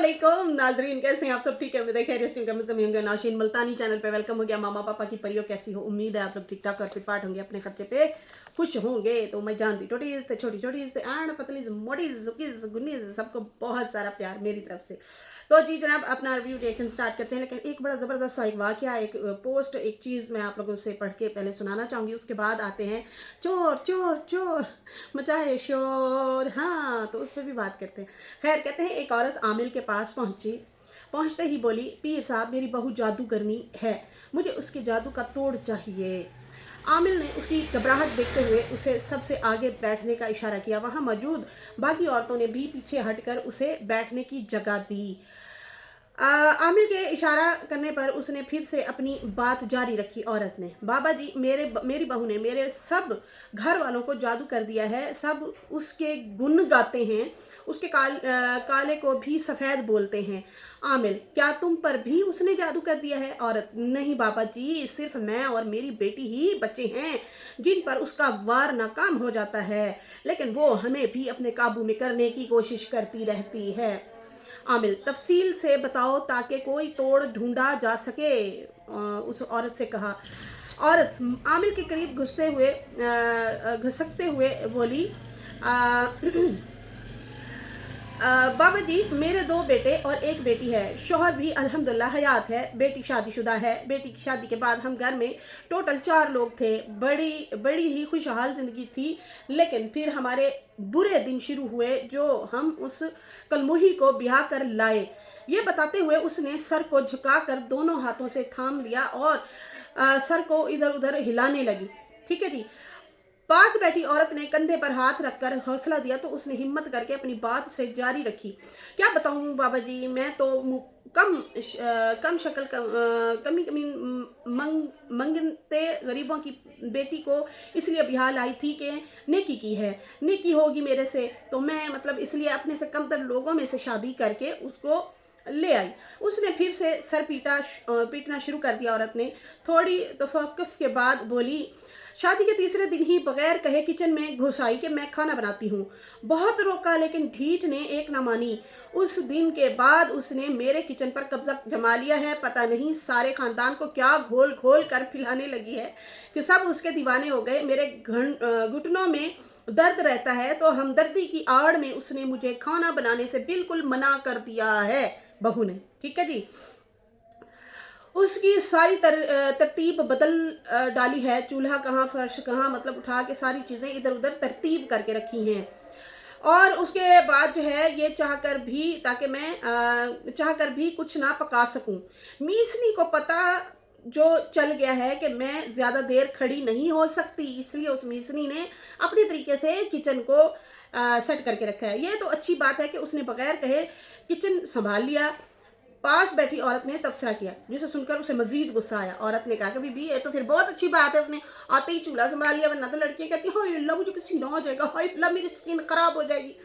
अस्सलामुअलैकुम नाजरीन, कैसे हैं आप सब? ठीक है, मैं देखिए रेसिंग का मज़े में होंगे। नाशीन मुल्तानी चैनल पे वेलकम हो गया। मामा पापा की परियों कैसी हो? उम्मीद है आप लोग ठीक ठाक और फिटफाट होंगे, अपने खर्चे पे खुश होंगे। तो मैं जानती टोटीज थे, छोटी छोटीज थे, एंड पतलीज मोटीज जुकीज गुन्नीज, सबको बहुत सारा प्यार मेरी तरफ से। तो जी जनाब, अपना रिव्यू रिएक्शन स्टार्ट करते हैं। लेकिन एक बड़ा ज़बरदस्त सा एक वाक़या, एक पोस्ट, एक चीज़ मैं आप लोगों से पढ़ के पहले सुनाना चाहूँगी। उसके बाद आते हैं चोर चोर चोर मचाए शोर। हाँ, तो उस पर भी बात करते हैं। खैर, कहते हैं एक औरत आमिल के पास पहुंची। पहुंचते ही बोली, पीर साहब मेरी बहू जादूगरनी है, मुझे उसके जादू का तोड़ चाहिए। आमिल ने उसकी घबराहट देखते हुए उसे सबसे आगे बैठने का इशारा किया। वहां मौजूद बाकी औरतों ने भी पीछे हटकर उसे बैठने की जगह दी। आमिर के इशारा करने पर उसने फिर से अपनी बात जारी रखी। औरत ने, बाबा जी, मेरी बहू ने मेरे सब घर वालों को जादू कर दिया है। सब उसके गुण गाते हैं, उसके काले को भी सफ़ेद बोलते हैं। आमिर, क्या तुम पर भी उसने जादू कर दिया है? औरत, नहीं बाबा जी, सिर्फ मैं और मेरी बेटी ही बच्चे हैं जिन पर उसका वार नाकाम हो जाता है, लेकिन वो हमें भी अपने काबू में करने की कोशिश करती रहती है। आमिल, तफसील से बताओ ताकि कोई तोड़ ढूंढा जा सके, उस औरत से कहा। औरत आमिल के करीब घुसकते हुए बोली, बाबा जी, मेरे 2 बेटे और 1 बेटी है। शोहर भी अल्हम्दुलिल्लाह हयात है। बेटी शादीशुदा है। बेटी की शादी के बाद हम घर में टोटल 4 लोग थे। बड़ी बड़ी ही खुशहाल ज़िंदगी थी, लेकिन फिर हमारे बुरे दिन शुरू हुए जो हम उस कलमुही को ब्याह कर लाए। ये बताते हुए उसने सर को झुकाकर दोनों हाथों से थाम लिया और सर को इधर उधर हिलाने लगी। ठीक है जी। पास बैठी औरत ने कंधे पर हाथ रखकर हौसला दिया तो उसने हिम्मत करके अपनी बात से जारी रखी। क्या बताऊं बाबा जी, मैं तो कम शक्ल कमी कमी मंगते गरीबों की बेटी को इसलिए ब्याह लाई थी कि नेकी की है। नेकी होगी मेरे से तो मैं मतलब इसलिए अपने से कमतर लोगों में से शादी करके उसको ले आई। उसने फिर से सर पीटना शुरू कर दिया। औरत ने थोड़ी तफक्कुफ के बाद बोली, शादी के तीसरे दिन ही बगैर कहे किचन में घुस आई कि मैं खाना बनाती हूँ। बहुत रोका लेकिन ढीठ ने एक ना मानी। उस दिन के बाद उसने मेरे किचन पर कब्जा जमा लिया है। पता नहीं सारे खानदान को क्या घोल घोल कर पिलाने लगी है कि सब उसके दीवाने हो गए। मेरे घुटनों में दर्द रहता है तो हमदर्दी की आड़ में उसने मुझे खाना बनाने से बिल्कुल मना कर दिया है, बहू ने। ठीक है जी। उसकी सारी तरतीब बदल डाली है। चूल्हा कहाँ, फर्श कहाँ, मतलब उठा के सारी चीज़ें इधर उधर तरतीब करके रखी हैं। और उसके बाद जो है ये चाहकर भी, ताकि मैं चाहकर भी कुछ ना पका सकूं। मीसनी को पता जो चल गया है कि मैं ज़्यादा देर खड़ी नहीं हो सकती, इसलिए उस मीसनी ने अपने तरीके से किचन को सेट करके रखा है। ये तो अच्छी बात है कि उसने बगैर कहे किचन संभाल लिया। पास बैठी औरत ने तबसरा किया, जिसे सुनकर उसे मजीद गुस्सा आया। औरत ने कहा कि बीबी, ये तो फिर बहुत अच्छी बात है, उसने आते ही चूल्हा संभाल लिया, वरना तो लड़कियां कहती हैं हाय अल्लाह मुझे पसीना हो जाएगा, हाय अल्लाह मेरी स्किन खराब हो जाएगी।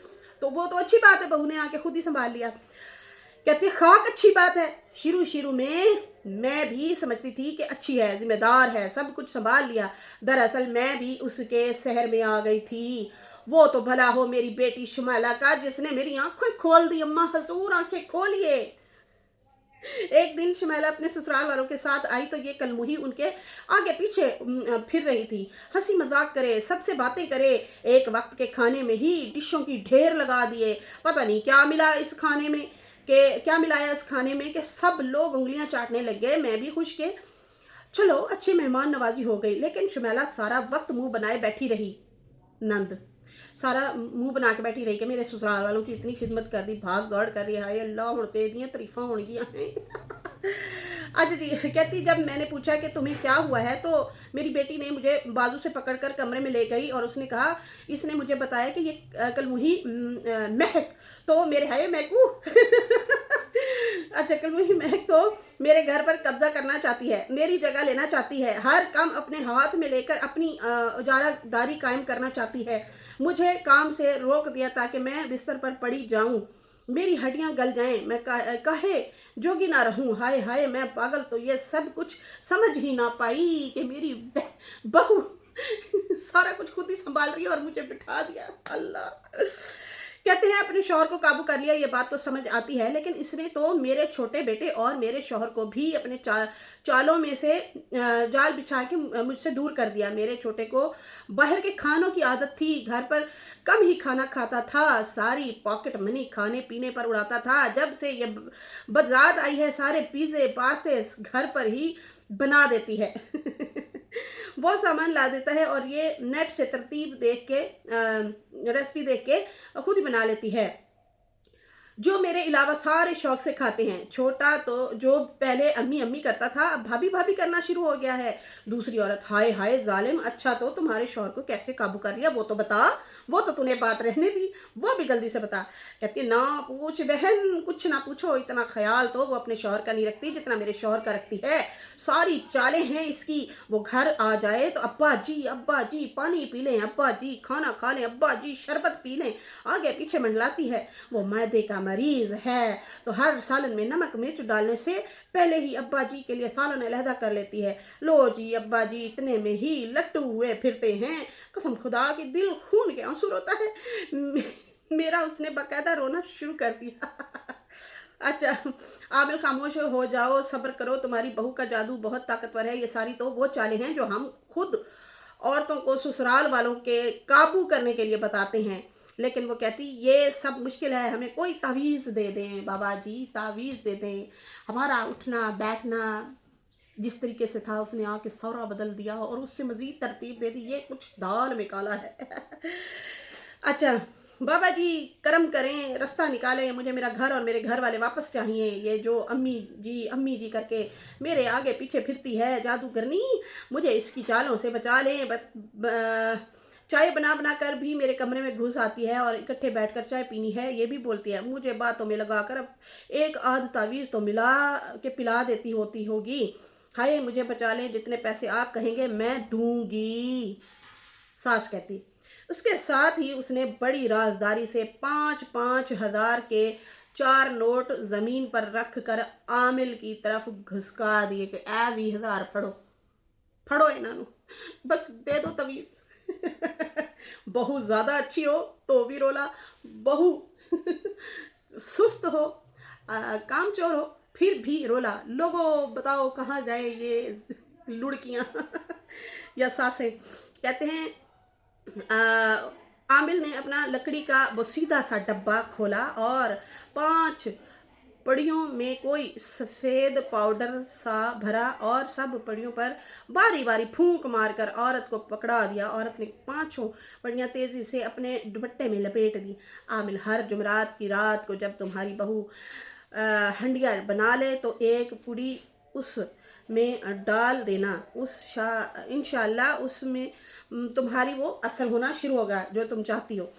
तो वो तो अच्छी बात है, बहू ने आके खुद ही संभाल लिया। कहती खाक अच्छी बात है। शुरू शुरू में मैं भी समझती थी कि अच्छी है, जिम्मेदार है, सब कुछ संभाल लिया। दरअसल मैं भी उसके शहर में आ गई थी। वो तो भला हो मेरी बेटी शुमाला का, जिसने मेरी आंखें खोल दी। अम्मा हजूर आंखें खोलिए। एक दिन शमैला अपने ससुराल वालों के साथ आई तो ये कलमुही उनके आगे पीछे फिर रही थी। हंसी मजाक करे, सबसे बातें करे। एक वक्त के खाने में ही डिशों की ढेर लगा दिए। पता नहीं क्या मिला इस खाने में, कि क्या मिलाया इस खाने में कि सब लोग उंगलियां चाटने लग गए। मैं भी खुश के चलो अच्छी मेहमान नवाजी हो गई, लेकिन शमैला सारा वक्त मुंह बनाए बैठी रही। नंद सारा मुंह बना के बैठी रही कि मेरे ससुराल वालों की इतनी खिदमत कर दी, भाग दौड़ कर रही है, अल्लाह हुण ते दियां तरीफां होणगियां हैं। अच्छा जी। कहती, जब मैंने पूछा कि तुम्हें क्या हुआ है तो मेरी बेटी ने मुझे बाजू से पकड़कर कमरे में ले गई और उसने कहा, इसने मुझे बताया कि ये कलमुही महक तो मेरे है महकू अच्छा, कलमुही महक तो मेरे घर पर कब्जा करना चाहती है, मेरी जगह लेना चाहती है, हर काम अपने हाथ में लेकर अपनी उजारादारी कायम करना चाहती है। मुझे काम से रोक दिया ताकि मैं बिस्तर पर पड़ी जाऊं, मेरी हड्डियां गल जाएं, मैं कहे जोगी ना रहूं। हाय हाय, मैं पागल तो ये सब कुछ समझ ही ना पाई कि मेरी बहू सारा कुछ खुद ही संभाल रही है और मुझे बिठा दिया। अल्लाह। कहते हैं अपने शौहर को काबू कर लिया, ये बात तो समझ आती है, लेकिन इसने तो मेरे छोटे बेटे और मेरे शौहर को भी अपने चालों में से जाल बिछा के मुझसे दूर कर दिया। मेरे छोटे को बाहर के खानों की आदत थी, घर पर कम ही खाना खाता था, सारी पॉकेट मनी खाने पीने पर उड़ाता था। जब से ये बरसात आई है, सारे पिज़्ज़े पास्ते घर पर ही बना देती है। वो सामान ला देता है और ये नेट से तरतीब देख के रेसिपी देख के खुद ही बना लेती है, जो मेरे अलावा सारे शौक से खाते हैं। छोटा तो जो पहले अम्मी अम्मी करता था, अब भाभी भाभी करना शुरू हो गया है। दूसरी औरत, हाय हाय जालिम, अच्छा तो तुम्हारे शौहर को कैसे काबू कर लिया, वो तो बता, वो तो तूने बात रहने दी, वो भी जल्दी से बता। कहती है, ना पूछ बहन, कुछ ना पूछो, इतना ख्याल तो वो अपने शौहर का नहीं रखती जितना मेरे शौहर का रखती है। सारी चालें हैं इसकी, वो घर आ जाए तो अब्बा जी पानी पी लें, अब्बा जी खाना खा लें, अब्बा जी शरबत पी लें, आगे पीछे मंडलाती है। वो मैदे का मरीज है तो हर सालन में नमक मिर्च डालने से पहले ही अब्बा जी के लिए सालन अलहदा कर लेती है। लो जी अब्बा जी इतने में ही लट्टू हुए फिरते हैं, कसम खुदा की दिल खून के आंसू रोता है। मेरा उसने बाकायदा रोना शुरू कर दिया। अच्छा आमिर, खामोश हो जाओ, सब्र करो, तुम्हारी बहू का जादू बहुत ताकतवर है। ये सारी तो वो चालें हैं जो हम खुद औरतों को ससुराल वालों के काबू करने के लिए बताते हैं। लेकिन वो कहती, ये सब मुश्किल है, हमें कोई तावीज़ दे दें बाबा जी, तावीज़ दे दें। हमारा उठना बैठना जिस तरीके से था, उसने आके सौरा बदल दिया और उससे मज़ीद तरतीब दे दी, ये कुछ दाल में काला है। अच्छा बाबा जी करम करें, रास्ता निकालें, मुझे मेरा घर और मेरे घर वाले वापस चाहिए। ये जो अम्मी जी करके मेरे आगे पीछे फिरती है जादूगरनी, मुझे इसकी चालों से बचा लें। चाय बना बना कर भी मेरे कमरे में घुस आती है और इकट्ठे बैठकर चाय पीनी है ये भी बोलती है। मुझे बातों में लगा कर अब एक आध तावीज़ तो मिला के पिला देती होती होगी। हाय मुझे बचा लें, जितने पैसे आप कहेंगे मैं दूंगी, सास कहती। उसके साथ ही उसने बड़ी राजदारी से 5,5 हज़ार के 4 नोट ज़मीन पर रख कर आमिल की तरफ घुसका दिए कि ए 20,000 फड़ो फड़ो इन्हों, बस दे दो तवीज़। बहू ज़्यादा अच्छी हो तो भी रोला, बहू सुस्त हो कामचोर हो फिर भी रोला। लोगों बताओ कहाँ जाए ये लुड़कियाँ या सासें। कहते हैं आमिल ने अपना लकड़ी का वो सीधा सा डब्बा खोला और 5 पड़ियों में कोई सफ़ेद पाउडर सा भरा और सब पड़ियों पर बारी बारी फूंक मारकर औरत को पकड़ा दिया। औरत ने 5 पड़ियाँ तेज़ी से अपने दुपट्टे में लपेट दी। आमिल, हर जुमरात की रात को जब तुम्हारी बहू हंडिया बना ले तो एक पुड़ी उस में डाल देना, इंशाल्लाह उसमें तुम्हारी वो असर होना शुरू होगा जो तुम चाहती हो।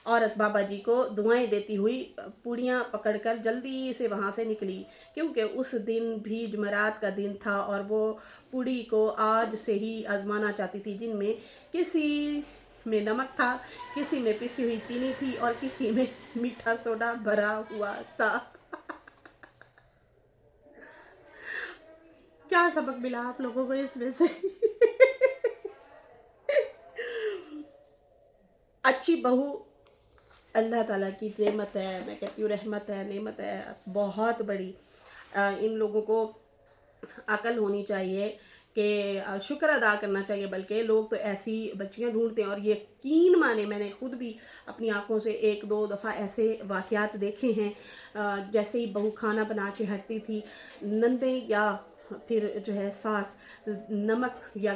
औरत बाबा जी को दुआएं देती हुई पूड़ियाँ पकड़कर जल्दी से वहाँ से निकली, क्योंकि उस दिन भी जुमेरात का दिन था और वो पूड़ी को आज से ही आजमाना चाहती थी, जिनमें किसी में नमक था, किसी में पिसी हुई चीनी थी और किसी में मीठा सोडा भरा हुआ था। क्या सबक मिला आप लोगों को इसमें से? अच्छी बहू अल्लाह ताला की नेमत है, मैं कहती हूँ रहमत है, नेमत है बहुत बड़ी। इन लोगों को अकल होनी चाहिए कि शुक्र अदा करना चाहिए। बल्कि लोग तो ऐसी बच्चियां ढूंढते हैं और यकीन माने मैंने खुद भी अपनी आंखों से 1-2 दफ़ा ऐसे वाक़यात देखे हैं। जैसे ही बहू खाना बना के हटती थी, नंदे या फिर जो है सास नमक या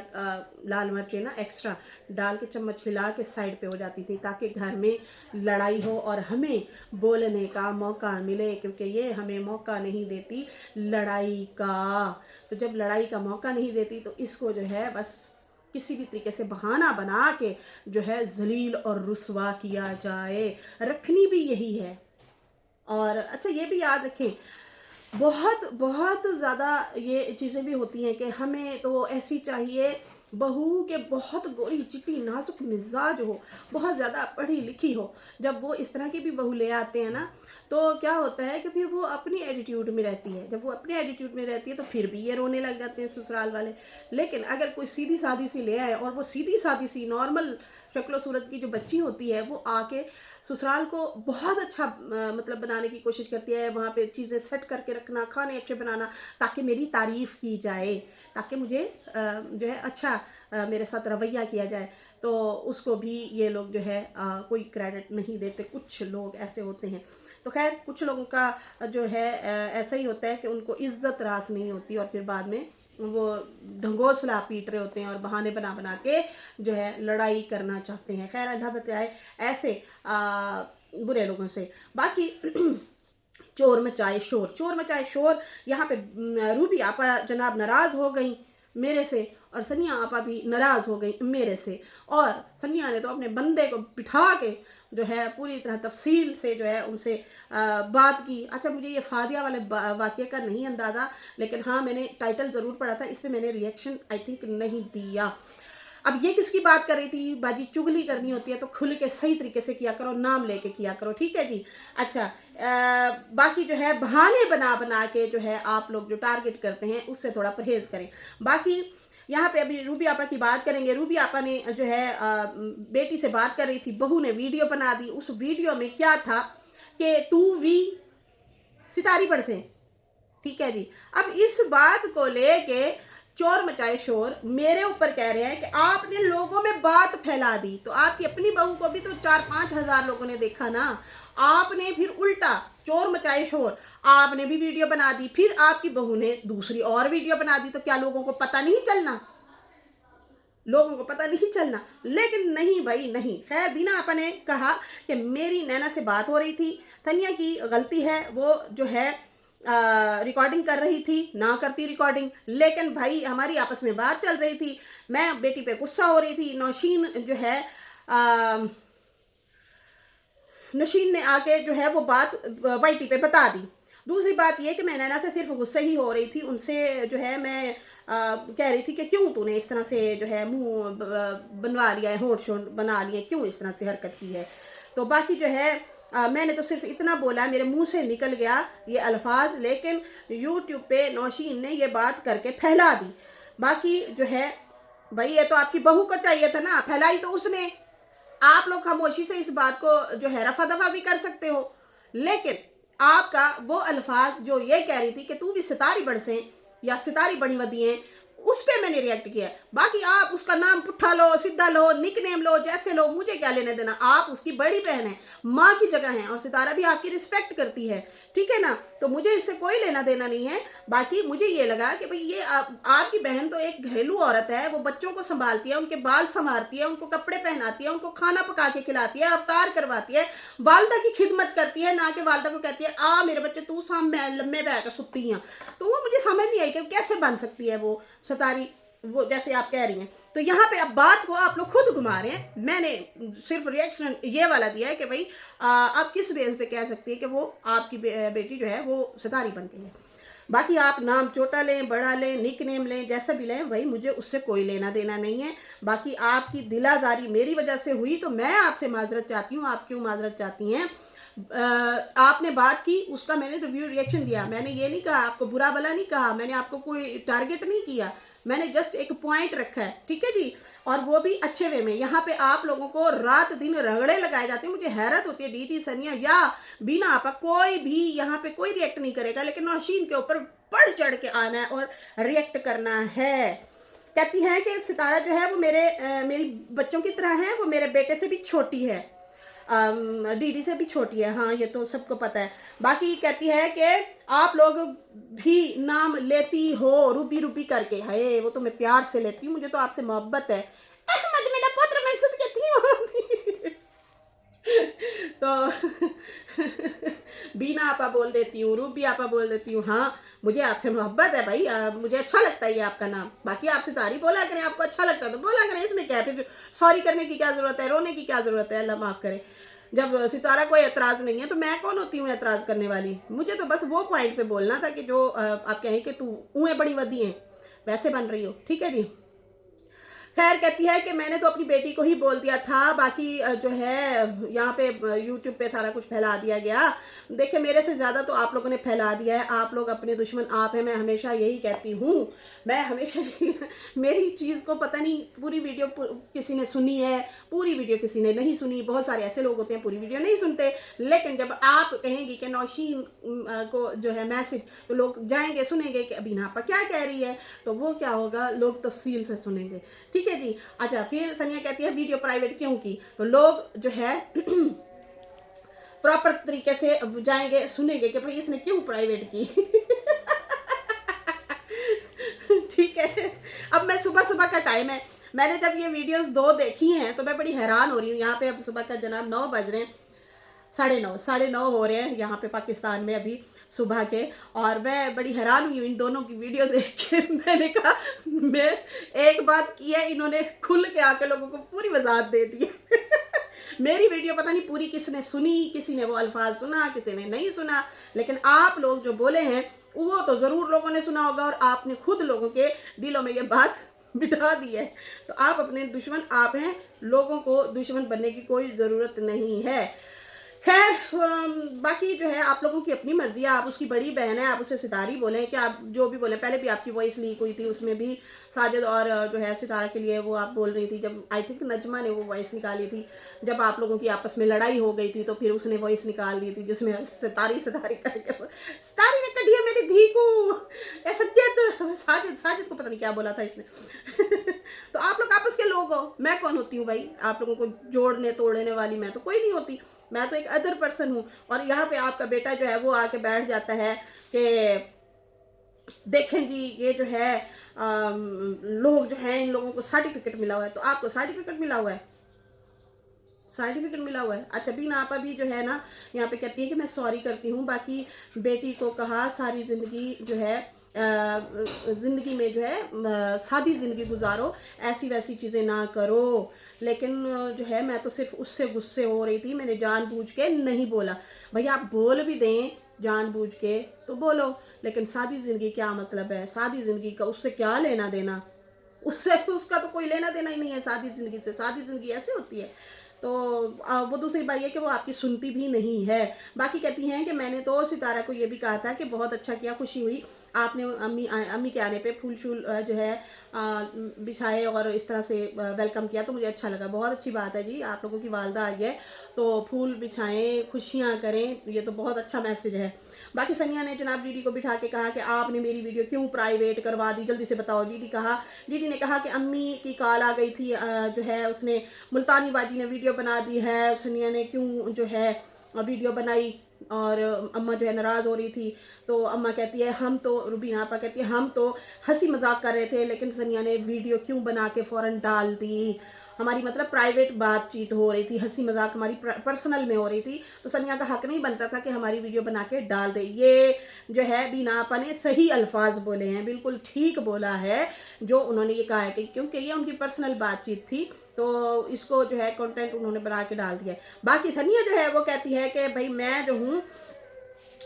लाल मिर्चें ना एक्स्ट्रा डाल के चम्मच हिला के साइड पे हो जाती थी, ताकि घर में लड़ाई हो और हमें बोलने का मौका मिले, क्योंकि ये हमें मौका नहीं देती लड़ाई का। तो जब लड़ाई का मौका नहीं देती तो इसको जो है बस किसी भी तरीके से बहाना बना के जो है जलील और रुसवा किया जाए। रखनी भी यही है। और अच्छा ये भी याद रखें, बहुत बहुत ज़्यादा ये चीज़ें भी होती हैं कि हमें तो ऐसी चाहिए बहू के बहुत गोरी चिट्टी नाजुक मिजाज हो, बहुत ज़्यादा पढ़ी लिखी हो। जब वो इस तरह की भी बहू ले आते हैं ना, तो क्या होता है कि फिर वो अपनी एटीट्यूड में रहती है। जब वो अपने एटीट्यूड में रहती है तो फिर भी ये रोने लग जाते हैं ससुराल वाले। लेकिन अगर कोई सीधी सादी सी ले आए और वो सीधी सादी सी नॉर्मल शक्लो सूरत की जो बच्ची होती है वो आके ससुराल को बहुत अच्छा मतलब बनाने की कोशिश करती है, वहाँ पे चीज़ें सेट करके रखना, खाने अच्छे बनाना, ताकि मेरी तारीफ़ की जाए, ताकि मुझे जो है अच्छा मेरे साथ रवैया किया जाए। तो उसको भी ये लोग जो है कोई क्रेडिट नहीं देते, कुछ लोग ऐसे होते हैं। तो खैर कुछ लोगों का जो है ऐसा ही होता है कि उनको इज्जत रास नहीं होती और फिर बाद में वो ढंगोसला पीट रहे होते हैं और बहाने बना बना के जो है लड़ाई करना चाहते हैं। खैर अल्लाह बचाए ऐसे बुरे लोगों से। बाकी चोर मचाए शोर, चोर मचाए शोर, यहाँ पे रूबी आपा जनाब नाराज़ हो गई मेरे से और सनिया आपा भी नाराज़ हो गई मेरे से। और सनिया ने तो अपने बंदे को बिठा के जो है पूरी तरह तफसील से जो है उनसे बात की। अच्छा मुझे ये फादिया वाले वाक़े का नहीं अंदाज़ा, लेकिन हाँ मैंने टाइटल ज़रूर पढ़ा था, इस पर मैंने रिएक्शन आई थिंक नहीं दिया। अब ये किसकी बात कर रही थी? बाजी चुगली करनी होती है तो खुल के सही तरीके से किया करो, नाम लेके किया करो, ठीक है जी। अच्छा बाकी जो है बहाने बना बना के जो है आप लोग जो टारगेट करते हैं उससे थोड़ा परहेज़ करें। बाकी यहाँ पे अभी रूबी आपा की बात करेंगे। रूबी आपा ने जो है बेटी से बात कर रही थी, बहू ने वीडियो बना दी। उस वीडियो में क्या था कि तू भी सितारी पढ़ से, ठीक है जी। अब इस बात को लेके चोर मचाए शोर मेरे ऊपर कह रहे हैं कि आपने लोगों में बात फैला दी। तो आपकी अपनी बहू को भी तो 4-5 हज़ार लोगों ने देखा ना। आपने फिर उल्टा चोर मचाए शोर, आपने भी वीडियो बना दी, फिर आपकी बहू ने दूसरी और वीडियो बना दी। तो क्या लोगों को पता नहीं चलना? लोगों को पता नहीं चलना? लेकिन नहीं भाई नहीं। खैर बीना आपा ने कहा कि मेरी नैना से बात हो रही थी, तनिया की गलती है, वो जो है रिकॉर्डिंग कर रही थी, ना करती रिकॉर्डिंग, लेकिन भाई हमारी आपस में बात चल रही थी, मैं बेटी पे गुस्सा हो रही थी। नौशीन जो है नौशीन ने आके जो है वो बात वाईटी पे बता दी। दूसरी बात ये कि मैं नैना से सिर्फ गुस्से ही हो रही थी, उनसे जो है मैं कह रही थी कि क्यों तूने इस तरह से जो है मुंह बनवा लिया है, होंठ शोंठ बना लिए, क्यों इस तरह से हरकत की है। तो बाकी जो है मैंने तो सिर्फ इतना बोला, मेरे मुंह से निकल गया ये अल्फाज, लेकिन यूट्यूब पे नौशीन ने ये बात करके फैला दी। बाकी जो है भाई ये तो आपकी बहू को चाहिए था ना, फैलाई तो उसने। आप लोग खामोशी से इस बात को जो है रफा दफा भी कर सकते हो, लेकिन आपका वो अल्फाज जो ये कह रही थी कि तू भी सितारी बढ़ से या सितारी बड़ी वदी है, उस पर मैंने रिएक्ट किया। बाकी आप उसका नाम पुट्ठा लो, सीधा लो, निक नेम लो, जैसे लो, मुझे क्या लेने देना। आप उसकी बड़ी बहन है, माँ की जगह है, और सितारा भी आपकी रिस्पेक्ट करती है, ठीक है ना। तो मुझे इससे कोई लेना देना नहीं है। बाकी मुझे ये लगा कि भाई ये आपकी बहन तो एक घरेलू औरत है, वो बच्चों को संभालती है, उनके बाल संवारती है, उनको कपड़े पहनाती है, उनको खाना पका के खिलाती है, अवतार करवाती है, वालदा की खिदमत करती है, ना कि वालदा को कहती है आ मेरे बच्चे तू सामने लम्बे बह कर सुती हैं। तो वो मुझे समझ नहीं आई कि कैसे बन सकती है वो सतारी, वो जैसे आप कह रही हैं। तो यहाँ पे अब बात को आप लोग खुद घुमा रहे हैं। मैंने सिर्फ रिएक्शन ये वाला दिया है कि भाई आप किस बेस पे कह सकती है कि वो आपकी बेटी जो है वो सितारी बन गई है। बाकी आप नाम छोटा लें, बड़ा लें, निक नेम लें, जैसा भी लें, भाई मुझे उससे कोई लेना देना नहीं है। बाकी आपकी दिलादारी मेरी वजह से हुई तो मैं आपसे माजरत चाहती हूँ। आप क्यों माजरत चाहती हैं? आपने बात की, उसका मैंने रिव्यू रिएक्शन दिया। मैंने ये नहीं कहा, आपको बुरा भला नहीं कहा, मैंने आपको कोई टारगेट नहीं किया, मैंने जस्ट एक पॉइंट रखा है, ठीक है जी, और वो भी अच्छे वे में। यहाँ पे आप लोगों को रात दिन रगड़े लगाए जाते हैं। मुझे हैरत होती है, डीटी सनिया या बीना आपा कोई भी यहाँ पे कोई रिएक्ट नहीं करेगा, लेकिन नौशीन के ऊपर बढ़ चढ़ के आना है और रिएक्ट करना है। कहती हैं कि सितारा जो है वो मेरी बच्चों की तरह है, वो मेरे बेटे से भी छोटी है, डीडी से भी छोटी है, हाँ ये तो सबको पता है। बाकी कहती है कि आप लोग भी नाम लेती हो रूबी रूबी करके, है वो तो मैं प्यार से लेती हूँ, मुझे तो आपसे मोहब्बत है। अहमद मेरा पुत्र, मैं सद कहती हूँ। तो बीना आपा बोल देती हूँ, रूबी आपा बोल देती हूँ, हाँ मुझे आपसे मोहब्बत है भाई, मुझे अच्छा लगता है ये आपका नाम। बाकी आपसे तारीफ बोला करें, आपको अच्छा लगता है तो बोला करें, इसमें क्या है? फिर सॉरी करने की क्या ज़रूरत है, रोने की क्या ज़रूरत है? अल्लाह माफ़ करे। जब सितारा कोई एतराज़ नहीं है तो मैं कौन होती हूँ एतराज़ करने वाली? मुझे तो बस वो पॉइंट पे बोलना था कि जो आप कहें कि तू ऊँए बड़ी वदी हैं, वैसे बन रही हो, ठीक है जी। خیر کہتی ہے کہ میں نے تو اپنی بیٹی کو ہی بول دیا تھا، باقی جو ہے یہاں پہ یوٹیوب پہ سارا کچھ پھیلا دیا گیا۔ دیکھیں میرے سے زیادہ تو آپ لوگوں نے پھیلا دیا ہے، آپ لوگ اپنے دشمن آپ ہیں، میں ہمیشہ یہی کہتی ہوں، میں ہمیشہ میری چیز کو پتہ نہیں پوری ویڈیو کسی نے سنی ہے، پوری ویڈیو کسی نے نہیں سنی، بہت سارے ایسے لوگ ہوتے ہیں پوری ویڈیو نہیں سنتے، لیکن جب آپ کہیں گی کہ نوشین کو جو ہے میسج، تو لوگ جائیں گے سنیں گے کہ ابینا آپا کیا کہہ رہی ہے، تو وہ کیا ہوگا، لوگ تفصیل سے سنیں گے، ٹھیک ہے جی۔ اچھا پھر سنیا کہتی ہے ویڈیو پرائیویٹ کیوں کی، تو لوگ جو ہے پراپر طریقے سے جائیں گے سنیں گے کہ بھئی اس نے کیوں پرائیویٹ کی ٹھیک ہے۔ اب میں صبح صبح کا ٹائم ہے، میں نے جب یہ ویڈیوز 2 دیکھی ہیں تو میں بڑی حیران ہو رہی ہوں، یہاں پہ اب صبح کا جناب 9 بج رہے ہیں، 9:30 ہو رہے ہیں یہاں پہ پاکستان میں ابھی صبح کے، اور میں بڑی حیران ہوئی ہوں ان دونوں کی ویڈیو دیکھ کے۔ میں نے کہا میں ایک بات کی ہے، انہوں نے کھل کے آ کے لوگوں کو پوری وضاحت دے دی میری ویڈیو پتہ نہیں پوری کس نے سنی، کسی نے وہ الفاظ سنا، کسی نے نہیں سنا، لیکن آپ لوگ جو بولے ہیں وہ تو ضرور لوگوں نے سنا ہوگا، اور آپ نے خود لوگوں کے دلوں میں یہ بات بٹھا دی ہے۔ تو آپ اپنے دشمن آپ ہیں، لوگوں کو دشمن بننے کی کوئی ضرورت نہیں ہے۔ خیر باقی جو ہے آپ لوگوں کی اپنی مرضی ہے، آپ اس کی بڑی بہن ہے، آپ اسے ستاری بولیں کہ آپ جو بھی بولیں، پہلے بھی آپ کی وائس لیک ہوئی تھی، اس میں بھی ساجد اور جو ہے ستارہ کے لیے وہ آپ بول رہی تھی، جب آئی تھنک نجمہ نے وہ وائس نکالی تھی، جب آپ لوگوں کی آپس میں لڑائی ہو گئی تھی تو پھر اس نے وائس نکال دی تھی جس میں ستاری کر کے ستاری نے کٹھی ہے میری دھی کو، اے ساجد کو پتہ نہیں کیا بولا تھا اس نے تو آپ لوگ آپس کے لوگ ہو، میں کون ہوتی ہوں بھائی آپ لوگوں کو جوڑنے توڑنے والی، میں تو کوئی نہیں ہوتی، میں تو ایک ادر پرسن ہوں۔ اور یہاں پہ آپ کا بیٹا جو ہے وہ آ کے بیٹھ جاتا ہے کہ دیکھیں جی یہ جو ہے لوگ جو ہیں ان لوگوں کو سرٹیفکیٹ ملا ہوا ہے، تو آپ کو سرٹیفکیٹ ملا ہوا ہے، اچھا بینا آپا بھی جو ہے نا یہاں پہ کہتی ہے کہ میں سوری کرتی ہوں، باقی بیٹی کو کہا ساری زندگی جو ہے زندگی میں جو ہے سادی زندگی گزارو، ایسی ویسی چیزیں نہ کرو، لیکن جو ہے میں تو صرف اس سے غصے ہو رہی تھی، میں نے جان بوجھ کے نہیں بولا۔ بھئی آپ بول بھی دیں جان بوجھ کے تو بولو، لیکن سادی زندگی کیا مطلب ہے، سادی زندگی کا اس سے کیا لینا دینا، اس کا تو کوئی لینا دینا ہی نہیں ہے سادی زندگی سے، سادی زندگی ایسے ہوتی ہے۔ تو وہ دوسری بات یہ کہ وہ آپ کی سنتی بھی نہیں ہے۔ باقی کہتی ہیں کہ میں نے تو ستارہ کو یہ بھی کہا تھا کہ بہت اچھا کیا، خوشی ہوئی آپ نے امی کے آنے پہ پھول شول جو ہے بچھائے اور اس طرح سے ویلکم کیا، تو مجھے اچھا لگا، بہت اچھی بات ہے جی، آپ لوگوں کی والدہ آئی ہے تو پھول بچھائیں، خوشیاں کریں، یہ تو بہت اچھا میسج ہے۔ باقی سنیا نے جناب ڈی ڈی کو بٹھا کے کہا کہ آپ نے میری ویڈیو کیوں پرائیویٹ کروا دی، جلدی سے بتاؤ۔ ڈی ڈی نے کہا کہ امی کی کال آ گئی تھی، جو ہے اس نے ملتانی باجی نے ویڈیو بنا دی ہے، سنیا نے کیوں جو ہے ویڈیو بنائی، اور اماں جو ہے ناراض ہو رہی تھی، تو اماں کہتی ہے ہم تو روبینہ آپا کہتی ہے ہم تو ہنسی مذاق کر رہے تھے، لیکن سنیا نے ویڈیو کیوں بنا کے فوراً ڈال دی، ہماری مطلب پرائیویٹ بات چیت ہو رہی تھی، ہنسی مذاق ہماری پرسنل میں ہو رہی تھی، تو سنیا کا حق نہیں بنتا تھا کہ ہماری ویڈیو بنا کے ڈال دے۔ یہ جو ہے بینا آپا نے صحیح الفاظ بولے ہیں، بالکل ٹھیک بولا ہے جو انہوں نے یہ کہا ہے کہ کیونکہ یہ ان کی پرسنل بات چیت تھی، تو اس کو جو ہے کنٹینٹ انہوں نے بنا کے ڈال دیا ہے۔ باقی سنیا جو ہے وہ کہتی ہے کہ بھائی میں جو ہوں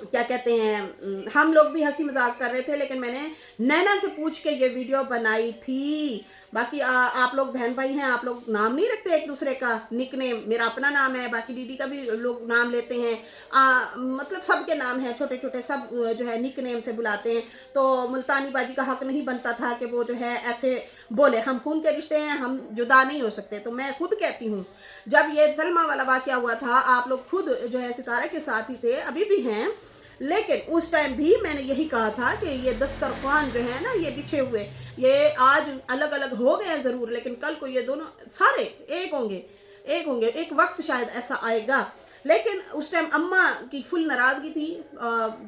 کیا کہتے ہیں ہم لوگ بھی ہنسی مذاق کر رہے تھے، لیکن میں نے نینا سے پوچھ کے یہ ویڈیو بنائی تھی۔ باقی آپ لوگ بہن بھائی ہیں، آپ لوگ نام نہیں رکھتے ایک دوسرے کا، نک نیم میرا اپنا نام ہے، باقی ڈی ڈی کا بھی لوگ نام لیتے ہیں، مطلب سب کے نام ہیں چھوٹے چھوٹے، سب جو ہے نک نیم سے بلاتے ہیں، تو ملتانی باجی کا حق نہیں بنتا تھا کہ وہ جو ہے ایسے بولے، ہم خون کے رشتے ہیں، ہم جدا نہیں ہو سکتے۔ تو میں خود کہتی ہوں جب یہ سلمہ والا واقعہ ہوا تھا، آپ لوگ خود جو ہے ستارہ کے ساتھ ہی تھے، ابھی بھی ہیں، لیکن اس ٹائم بھی میں نے یہی کہا تھا کہ یہ دسترخوان جو ہے نا یہ بچھے ہوئے، یہ آج الگ الگ ہو گئے ہیں ضرور، لیکن کل کو یہ دونوں سارے ایک ہوں گے، ایک وقت شاید ایسا آئے گا۔ لیکن اس ٹائم اماں کی فل ناراضگی تھی،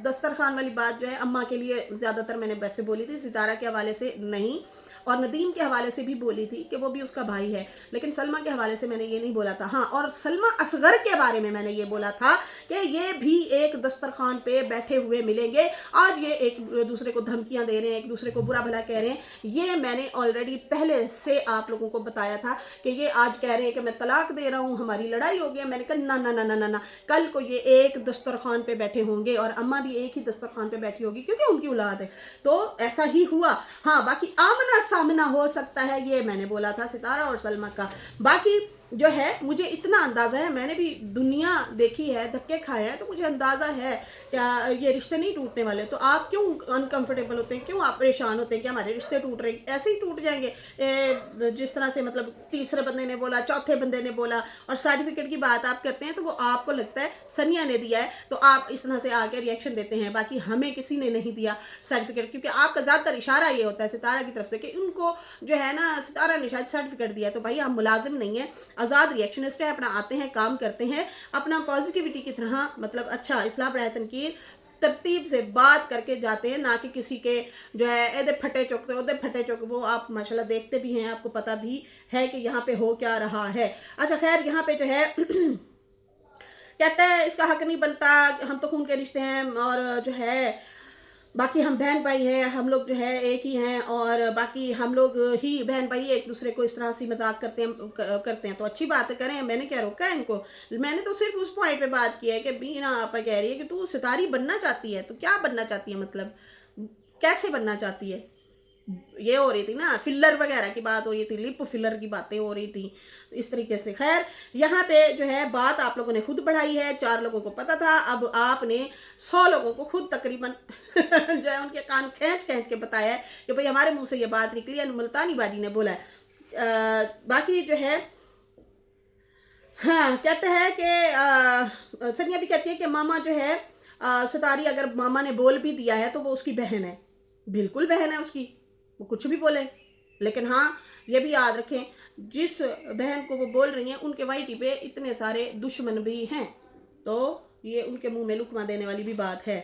دسترخوان والی بات جو ہے اماں کے لیے زیادہ تر میں نے ویسے بولی تھی، ستارہ کے حوالے سے نہیں، اور ندیم کے حوالے سے بھی بولی تھی کہ وہ بھی اس کا بھائی ہے، لیکن سلمہ کے حوالے سے میں نے یہ نہیں بولا تھا۔ ہاں، اور سلمہ اصغر کے بارے میں نے یہ بولا تھا کہ یہ بھی ایک دسترخوان پہ بیٹھے ہوئے ملیں گے، اور یہ ایک دوسرے کو دھمکیاں دے رہے ہیں، ایک دوسرے کو برا بھلا کہہ رہے ہیں، یہ میں نے آلریڈی پہلے سے آپ لوگوں کو بتایا تھا کہ یہ آج کہہ رہے ہیں کہ میں طلاق دے رہا ہوں، ہماری لڑائی ہو گئی ہے، میں نے کہا نہ، کل کو یہ ایک دسترخوان پہ بیٹھے ہوں گے، اور اماں بھی ایک ہی دسترخوان پہ بیٹھی ہوگی کیونکہ ان کی اولاد ہے، تو ایسا ہی ہوا۔ ہاں باقی آمنہ सामना हो सकता है, ये मैंने बोला था सितारा और सलमा का। बाकी जो है मुझे इतना अंदाज़ा है, मैंने भी दुनिया देखी है, धक्के खाए हैं, तो मुझे अंदाज़ा है क्या ये रिश्ते नहीं टूटने वाले। तो आप क्यों अनकंफर्टेबल होते हैं, क्यों आप परेशान होते हैं कि हमारे रिश्ते टूट रहे हैं? ऐसे ही टूट जाएंगे। जिस तरह से मतलब तीसरे बंदे ने बोला, चौथे बंदे ने बोला, और सर्टिफिकेट की बात आप करते हैं तो वो आपको लगता है सनिया ने दिया है, तो आप इस तरह से आके रिएक्शन देते हैं। बाकी हमें किसी ने नहीं दिया सर्टिफिकेट, क्योंकि आपका ज़्यादातर इशारा ये होता है सितारा की तरफ से कि उनको जो है ना सितारा ने शायद सर्टिफिकेट दिया। तो भाई आप मुलाजिम नहीं है, आज़ाद रिएक्शनिस्ट है, अपना आते हैं, काम करते हैं, अपना पॉजिटिविटी की तरह मतलब अच्छा इस्लाह बराए तनकीर तरतीब से बात करके जाते हैं, ना कि किसी के जो है एदे फटे चौकते ओदे फटे चौक। वो आप माशाल्लाह देखते भी हैं, आपको पता भी है कि यहाँ पे हो क्या रहा है। अच्छा खैर, यहाँ पे जो है कहता है इसका हक नहीं बनता, हम तो खून के रिश्ते हैं, और जो है बाकी हम बहन भाई हैं, हम लोग जो है एक ही हैं, और बाकी हम लोग ही बहन भाई एक दूसरे को इस तरह से मजाक करते हैं तो अच्छी बात करें, मैंने क्या रोका है इनको। मैंने तो सिर्फ उस पॉइंट पे बात की है कि बीना आपा कह रही है कि तू सितारी बनना चाहती है, तो क्या बनना चाहती है, मतलब कैसे बनना चाहती है। ये हो रही थी ना, फिलर वगैरह की बात हो रही थी, लिप फिलर की बातें हो रही थी इस तरीके से। खैर यहाँ पे जो है बात आप लोगों ने खुद बढ़ाई है, 4 लोगों को पता था, अब आपने 100 लोगों को खुद तकरीबन जो है उनके कान खींच खींच के बताया है कि भाई हमारे मुंह से ये बात निकली है, मुल्तानी बाजी ने बोला है। बाकी जो है हाँ कहते हैं कि सनिया भी कहती है कि मामा जो है सितारी अगर मामा ने बोल भी दिया है तो वो उसकी बहन है, बिल्कुल बहन है उसकी, वो कुछ भी बोले। लेकिन हाँ ये भी याद रखें, जिस बहन को वो बोल रही हैं उनके वाइटी पे इतने सारे दुश्मन भी हैं, तो ये उनके मुंह में लुकमा देने वाली भी बात है।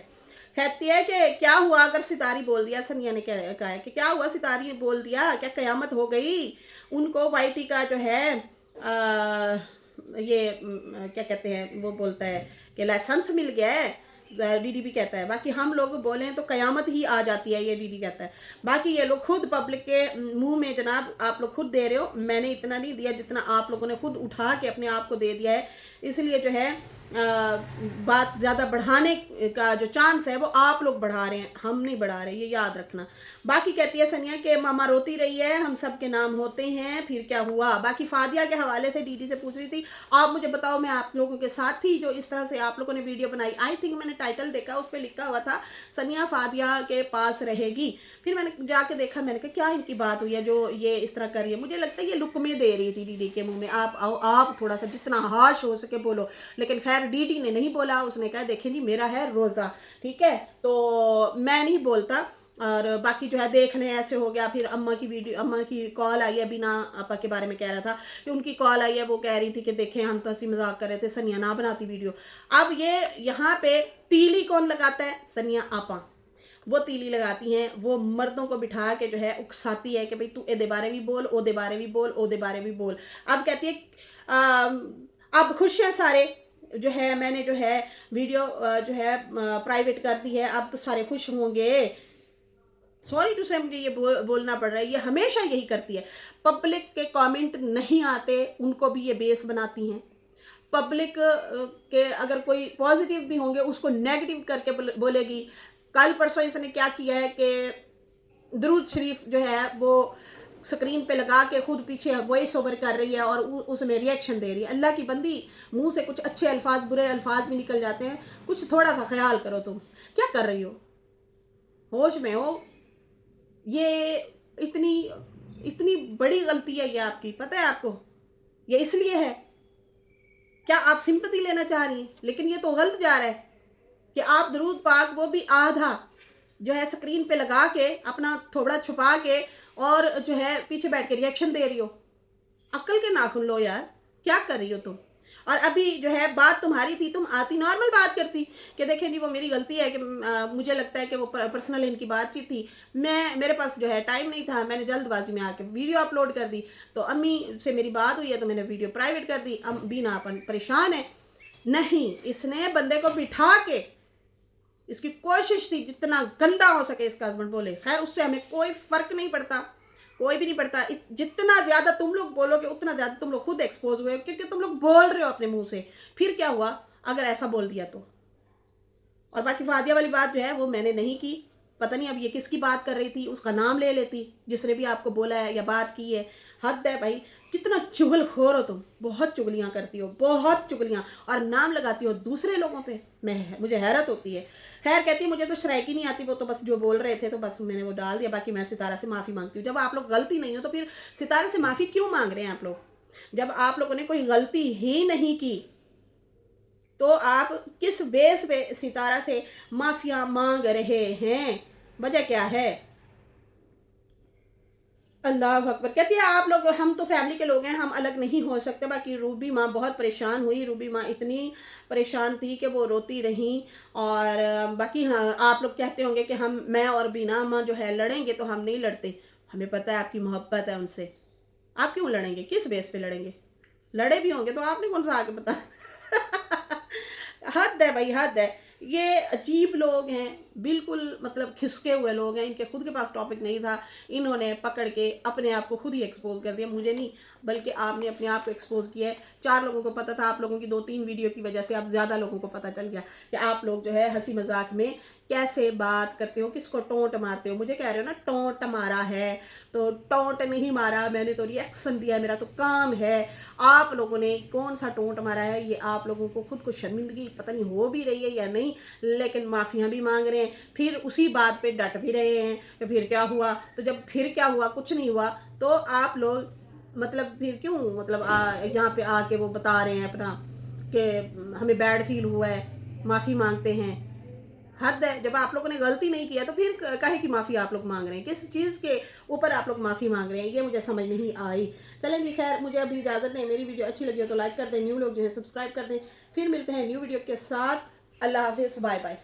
कहती है कि क्या हुआ अगर सितारी बोल दिया, सनिया ने कहा है कि क्या हुआ सितारी बोल दिया, क्या कयामत हो गई। उनको वाइटी का जो है क्या कहते हैं, वो बोलता है कि लाइसेंस मिल गया है, डीडी भी कहता है। बाकी हम लोग बोलें तो कयामत ही आ जाती है, ये डीडी कहता है। बाकी ये लोग खुद पब्लिक के मुंह में जनाब आप लोग खुद दे रहे हो, मैंने इतना नहीं दिया जितना आप लोगों ने खुद उठा के अपने आप को दे दिया है। इसलिए जो है बात ज़्यादा बढ़ाने का जो चांस है वो आप लोग बढ़ा रहे हैं, हम नहीं बढ़ा रहे, ये याद रखना। बाकी कहती है सनिया कि मामा रोती रही है, हम सब के नाम होते हैं, फिर क्या हुआ। बाकी फादिया के हवाले से डीडी से पूछ रही थी, आप मुझे बताओ मैं आप लोगों के साथ थी जो इस तरह से आप लोगों ने वीडियो बनाई। आई थिंक मैंने टाइटल देखा, उस पर लिखा हुआ था सनिया फादिया के पास रहेगी। फिर मैंने जाके देखा, मैंने कहा क्या इनकी बात हुई है जो ये इस तरह कर रही है। मुझे लगता है ये लुकमे दे रही थी डीडी के मुंह में, आप आओ, आप थोड़ा सा जितना हाश हो सके बोलो। लेकिन खैर डीडी ने नहीं बोला, उसने कहा देखें जी मेरा है रोज़ा, ठीक है, तो मैं नहीं बोलता। और बाकी जो है देखने ऐसे हो गया। फिर अम्मा की वीडियो, अम्मा की कॉल आई है, बिना आपा के बारे में कह रहा था कि उनकी कॉल आई है, वो कह रही थी कि देखें हम तो हंसी मजाक कर रहे थे, सनिया ना बनाती वीडियो। अब ये यहाँ पे तीली कौन लगाता है, सनिया आपा, वो तीली लगाती हैं, वो मर्दों को बिठा के जो है उकसाती है कि भाई तू एदे बारे भी बोल, ओदे बारे भी बोल, ओदे बारे भी बोल। अब कहती है अब खुश हैं सारे, जो है मैंने जो है वीडियो जो है प्राइवेट कर दी है, अब तो सारे खुश होंगे। सॉरी टू से मुझे ये बोलना पड़ रहा है, ये हमेशा यही करती है। पब्लिक के कमेंट नहीं आते, उनको भी ये बेस बनाती हैं। पब्लिक के अगर कोई पॉजिटिव भी होंगे उसको नेगेटिव करके बोलेगी। कल परसों इसने क्या किया है कि दरूद शरीफ जो है वो स्क्रीन पे लगा के खुद पीछे वॉइस ओवर कर रही है और उसमें रिएक्शन दे रही है। अल्लाह की बंदी, मुंह से कुछ अच्छे अल्फाज बुरे अल्फाज भी निकल जाते हैं, कुछ थोड़ा सा ख्याल करो। तुम क्या कर रही हो, होश में हो। ये इतनी बड़ी गलती है ये आपकी, पता है आपको, ये इसलिए है क्या आप सिंपैथी लेना चाह रही हैं, लेकिन ये तो गलत जा रहा है कि आप दरूद पाक वो भी आधा जो है स्क्रीन पे लगा के अपना थोड़ा छुपा के और जो है पीछे बैठ के रिएक्शन दे रही हो। अक्ल के नाखून लो यार, क्या कर रही हो तुम। और अभी जो है बात तुम्हारी थी, तुम आती नॉर्मल बात करती कि देखें जी वो मेरी गलती है कि मुझे लगता है कि वो पर्सनल इनकी बातचीत थी, मेरे पास जो है टाइम नहीं था, मैंने जल्दबाजी में आके वीडियो अपलोड कर दी, तो अम्मी से मेरी बात हुई है तो मैंने वीडियो प्राइवेट कर दी। बीना अपन परेशान है नहीं, इसने बंदे को बिठा के, इसकी कोशिश थी जितना गंदा हो सके इसका हस्बैंड बोले। खैर उससे हमें कोई फ़र्क नहीं पड़ता, कोई भी नहीं पड़ता। जितना ज़्यादा तुम लोग बोलोगे उतना ज़्यादा तुम लोग खुद एक्सपोज हुए, क्योंकि तुम लोग बोल रहे हो अपने मुंह से। फिर क्या हुआ अगर ऐसा बोल दिया तो। और बाकी फादिया वाली बात जो है वो मैंने नहीं की, पता नहीं अब ये किसकी बात कर रही थी, उसका नाम ले लेती जिसने भी आपको बोला है या बात की है। हद है भाई, कितना चुगलखोर हो तुम, बहुत चुगलियाँ करती हो, बहुत चुगलियाँ, और नाम लगाती हो दूसरे लोगों पे। मुझे हैरत होती है। खैर कहती है मुझे तो श्राइक ही नहीं आती, वो तो बस जो बोल रहे थे तो बस मैंने वो डाल दिया, बाकी मैं सितारा से माफ़ी मांगती हूँ। जब आप लोग गलती नहीं हो तो फिर सितारे से माफ़ी क्यों मांग रहे हैं आप लोग? जब आप लोगों ने कोई गलती ही नहीं की तो आप किस बेस पे सितारा से माफिया मांग रहे हैं? वजह क्या है? अल्लाह अकबर। कहती है आप लोग, हम तो फैमिली के लोग हैं, हम अलग नहीं हो सकते। बाकी रूबी माँ बहुत परेशान हुई, रूबी माँ इतनी परेशान थी कि वो रोती रही। और बाकी हाँ, आप लोग कहते होंगे कि मैं और बीना माँ जो है लड़ेंगे, तो हम नहीं लड़ते। हमें पता है आपकी मोहब्बत है उनसे। आप क्यों लड़ेंगे? किस बेस पे लड़ेंगे? लड़े भी होंगे तो आपने कौन सा आके बता हद है भाई, हद है। ये अजीब लोग हैं, बिल्कुल मतलब खिसके हुए लोग हैं। इनके खुद के पास टॉपिक नहीं था, इन्होंने पकड़ के अपने आप को खुद ही एक्सपोज कर दिया। मुझे नहीं, बल्कि आपने अपने आप को एक्सपोज किया है। 4 लोगों को पता था, आप लोगों की 2-3 वीडियो की वजह से अब ज़्यादा लोगों को पता चल गया कि आप लोग जो है हंसी मजाक में कैसे बात करते हो, किसको टोंट मारते हो। मुझे कह रहे हो ना टोंट मारा है, तो टोंट नहीं मारा मैंने, तो रिएक्शन दिया, मेरा तो काम है। आप लोगों ने कौन सा टोंट मारा है, ये आप लोगों को खुद को शर्मिंदगी पता नहीं हो भी रही है या नहीं, लेकिन माफ़ियाँ भी मांग रहे हैं, फिर उसी बात पे डट भी रहे हैं कि फिर क्या हुआ। तो जब फिर क्या हुआ, कुछ नहीं हुआ, तो आप लोग मतलब फिर क्यों मतलब यहाँ पे आके वो बता रहे हैं अपना कि हमें बैड फील हुआ है, माफ़ी मांगते हैं। हद है। जब आप लोगों ने गलती नहीं किया तो फिर काहे की माफ़ी आप लोग मांग रहे हैं? किस चीज़ के ऊपर आप लोग माफ़ी मांग रहे हैं, ये मुझे समझ नहीं आई। चलें जी, खैर मुझे अभी इजाज़त दें। मेरी वीडियो अच्छी लगी हो तो लाइक कर दें, न्यू लोग जो है सब्सक्राइब कर दें। फिर मिलते हैं न्यू वीडियो के साथ। अल्लाह हाफिज़, बाय बाय।